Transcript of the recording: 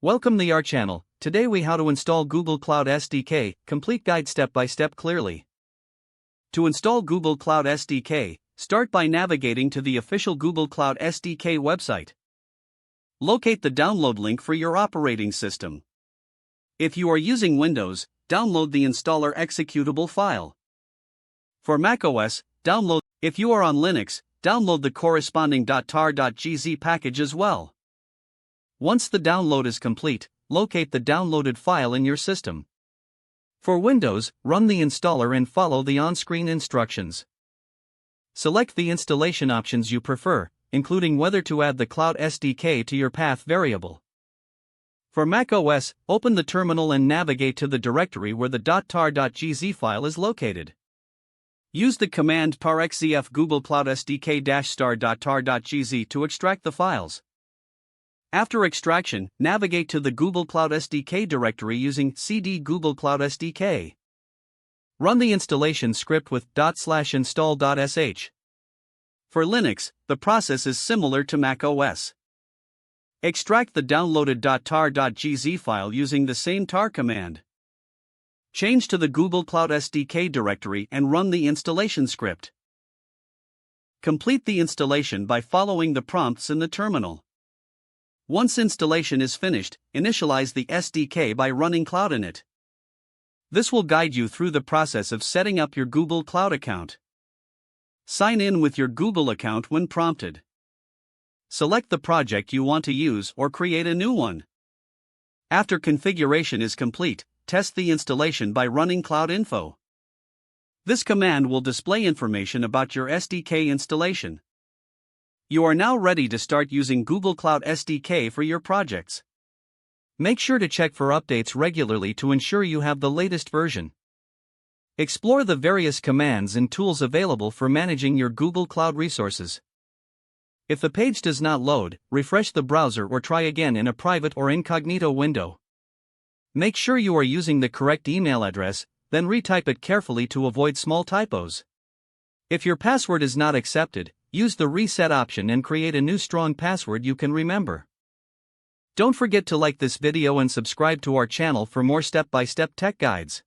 Welcome to our channel. Today we how to install Google Cloud SDK, complete guide step by step clearly. To install Google Cloud SDK, start by navigating to the official Google Cloud SDK website. Locate the download link for your operating system. If you are using Windows, download the installer executable file. For macOS, download. If you are on Linux, download the corresponding .tar.gz package as well. Once the download is complete, locate the downloaded file in your system. For Windows, run the installer and follow the on-screen instructions. Select the installation options you prefer, including whether to add the Cloud SDK to your path variable. For macOS, open the terminal and navigate to the directory where the .tar.gz file is located. Use the command parxzf Google Cloud SDK-star.tar.gz to extract the files. After extraction, navigate to the Google Cloud SDK directory using cd Google Cloud SDK. Run the installation script with /install.sh. For Linux, the process is similar to macOS. Extract the downloaded .tar.gz file using the same tar command. Change to the Google Cloud SDK directory and run the installation script. Complete the installation by following the prompts in the terminal. Once installation is finished, initialize the SDK by running Cloud init. This will guide you through the process of setting up your Google Cloud account. Sign in with your Google account when prompted. Select the project you want to use or create a new one. After configuration is complete, test the installation by running Cloud Info. This command will display information about your SDK installation. You are now ready to start using Google Cloud SDK for your projects. Make sure to check for updates regularly to ensure you have the latest version. Explore the various commands and tools available for managing your Google Cloud resources. If the page does not load, refresh the browser or try again in a private or incognito window. Make sure you are using the correct email address, then retype it carefully to avoid small typos. If your password is not accepted, use the reset option and create a new strong password you can remember. Don't forget to like this video and subscribe to our channel for more step-by-step tech guides.